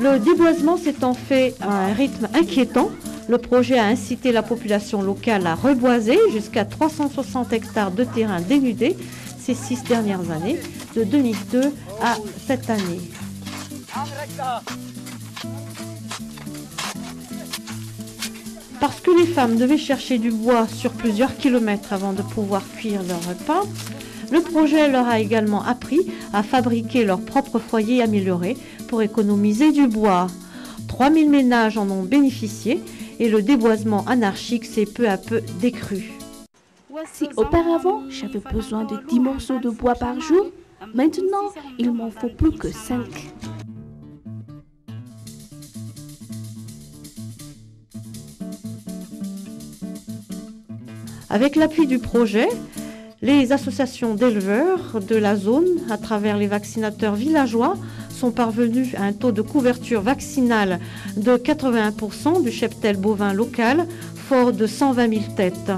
Le déboisement s'étant fait à un rythme inquiétant, le projet a incité la population locale à reboiser jusqu'à 360 hectares de terrain dénudés ces 6 dernières années, de 2002 à cette année. Parce que les femmes devaient chercher du bois sur plusieurs kilomètres avant de pouvoir cuire leur repas, le projet leur a également appris à fabriquer leur propre foyer amélioré pour économiser du bois. 3000 ménages en ont bénéficié et le déboisement anarchique s'est peu à peu décru. Si auparavant j'avais besoin de 10 morceaux de bois par jour, maintenant il m'en faut plus que 5. Avec l'appui du projet, les associations d'éleveurs de la zone, à travers les vaccinateurs villageois, sont parvenus à un taux de couverture vaccinale de 81% du cheptel bovin local, fort de 120 000 têtes.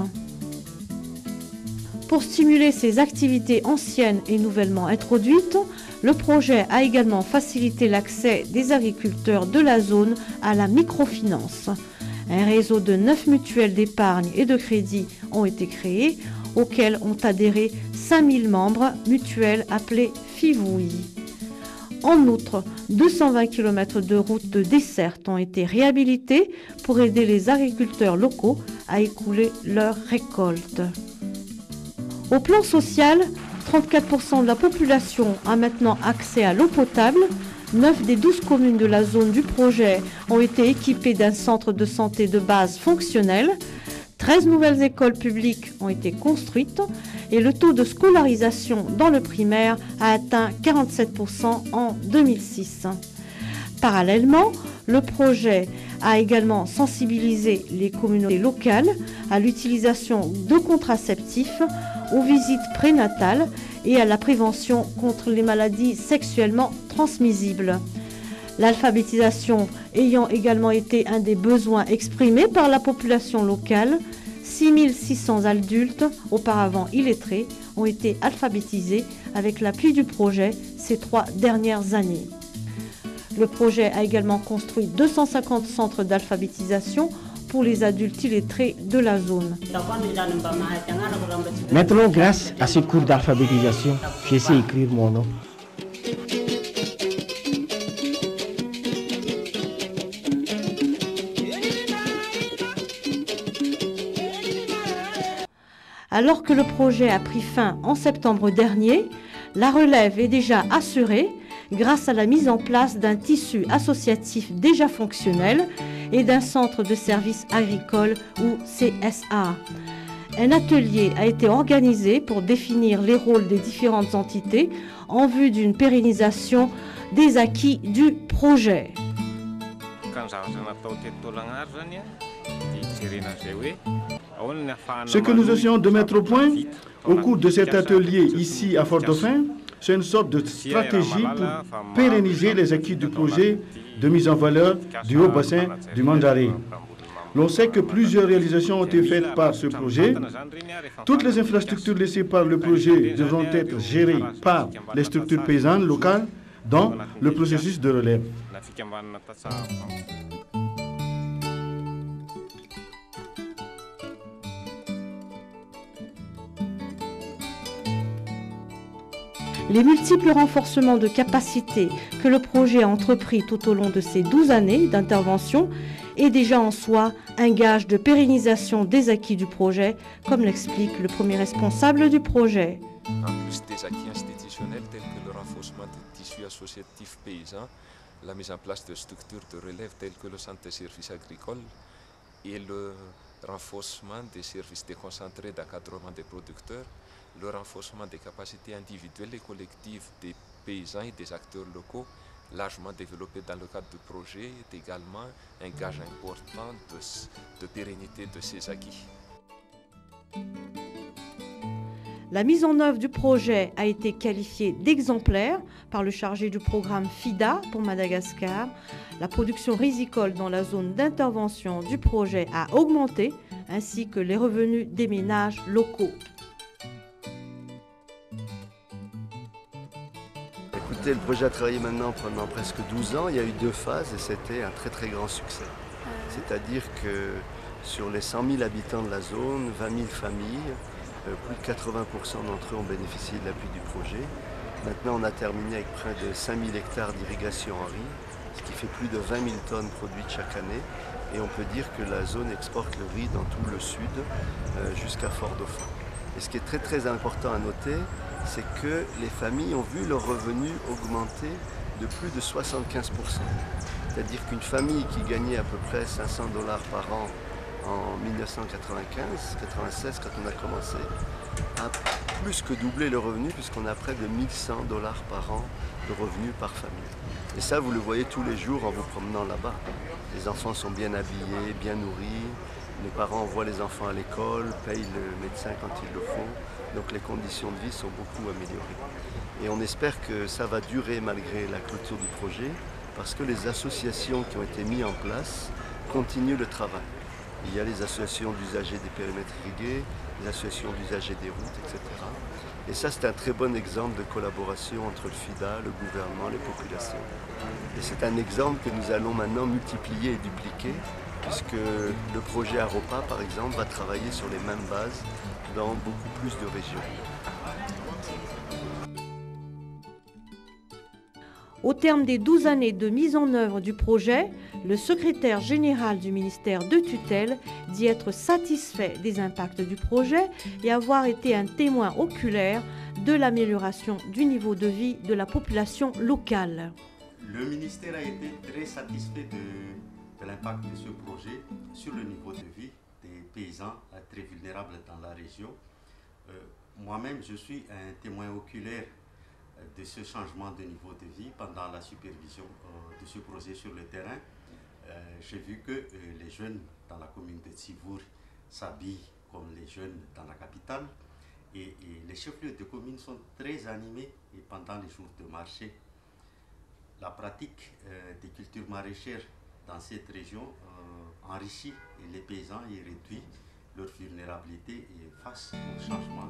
Pour stimuler ces activités anciennes et nouvellement introduites, le projet a également facilité l'accès des agriculteurs de la zone à la microfinance. Un réseau de 9 mutuelles d'épargne et de crédit ont été créés, auxquels ont adhéré 5000 membres mutuelles appelées FIVOUI. En outre, 220 km de routes de desserte ont été réhabilités pour aider les agriculteurs locaux à écouler leurs récoltes. Au plan social, 34% de la population a maintenant accès à l'eau potable. 9 des 12 communes de la zone du projet ont été équipées d'un centre de santé de base fonctionnel. 13 nouvelles écoles publiques ont été construites et le taux de scolarisation dans le primaire a atteint 47% en 2006. Parallèlement, le projet a également sensibilisé les communautés locales à l'utilisation de contraceptifs, aux visites prénatales et à la prévention contre les maladies sexuellement transmissibles. L'alphabétisation ayant également été un des besoins exprimés par la population locale, 6600 adultes, auparavant illettrés, ont été alphabétisés avec l'appui du projet ces 3 dernières années. Le projet a également construit 250 centres d'alphabétisation pour les adultes illettrés de la zone. Maintenant, grâce à ce cours d'alphabétisation, je sais écrire mon nom. Alors que le projet a pris fin en septembre dernier, la relève est déjà assurée grâce à la mise en place d'un tissu associatif déjà fonctionnel et d'un centre de services agricoles ou CSA. Un atelier a été organisé pour définir les rôles des différentes entités en vue d'une pérennisation des acquis du projet. Ce que nous essayons de mettre au point au cours de cet atelier ici à Fort-Dauphin, c'est une sorte de stratégie pour pérenniser les acquis du projet de mise en valeur du haut bassin du Mandaré. L'on sait que plusieurs réalisations ont été faites par ce projet. Toutes les infrastructures laissées par le projet devront être gérées par les structures paysannes locales dans le processus de relève. Les multiples renforcements de capacités que le projet a entrepris tout au long de ces 12 années d'intervention est déjà en soi un gage de pérennisation des acquis du projet, comme l'explique le premier responsable du projet. En plus des acquis institutionnels tels que le renforcement du tissu associatif paysan, la mise en place de structures de relève telles que le centre de services agricoles et le renforcement des services déconcentrés d'encadrement des producteurs, le renforcement des capacités individuelles et collectives des paysans et des acteurs locaux, largement développé dans le cadre du projet, est également un gage important de pérennité de ces acquis. La mise en œuvre du projet a été qualifiée d'exemplaire par le chargé du programme FIDA pour Madagascar. La production rizicole dans la zone d'intervention du projet a augmenté, ainsi que les revenus des ménages locaux. Écoutez, le projet a travaillé maintenant pendant presque 12 ans. Il y a eu 2 phases et c'était un très très grand succès. C'est-à-dire que sur les 100 000 habitants de la zone, 20 000 familles, plus de 80% d'entre eux ont bénéficié de l'appui du projet. Maintenant, on a terminé avec près de 5 000 hectares d'irrigation en riz, ce qui fait plus de 20 000 tonnes produites chaque année. Et on peut dire que la zone exporte le riz dans tout le sud jusqu'à Fort-Dauphin. Et ce qui est très très important à noter, c'est que les familles ont vu leurs revenus augmenter de plus de 75%. C'est-à-dire qu'une famille qui gagnait à peu près 500 $ par an en 1995-96, quand on a commencé, a plus que doublé le revenu puisqu'on a près de 1100 $ par an de revenus par famille. Et ça, vous le voyez tous les jours en vous promenant là-bas. Les enfants sont bien habillés, bien nourris. Les parents envoient les enfants à l'école, payent le médecin quand ils le font. Donc les conditions de vie sont beaucoup améliorées. Et on espère que ça va durer malgré la clôture du projet parce que les associations qui ont été mises en place continuent le travail. Il y a les associations d'usagers des périmètres irrigués, les associations d'usagers des routes, etc. Et ça, c'est un très bon exemple de collaboration entre le FIDA, le gouvernement, les populations. Et c'est un exemple que nous allons maintenant multiplier et dupliquer, puisque le projet Aropa, par exemple, va travailler sur les mêmes bases dans beaucoup plus de régions. Au terme des 12 années de mise en œuvre du projet, le secrétaire général du ministère de tutelle dit être satisfait des impacts du projet et avoir été un témoin oculaire de l'amélioration du niveau de vie de la population locale. Le ministère a été très satisfait de l'impact de ce projet sur le niveau de vie des paysans très vulnérables dans la région. Moi-même, je suis un témoin oculaire de ce changement de niveau de vie pendant la supervision de ce projet sur le terrain. J'ai vu que les jeunes dans la commune de Tsivour s'habillent comme les jeunes dans la capitale et les chefs-lieux de commune sont très animés et pendant les jours de marché. La pratique des cultures maraîchères dans cette région enrichit les paysans et réduit leur vulnérabilité face au changement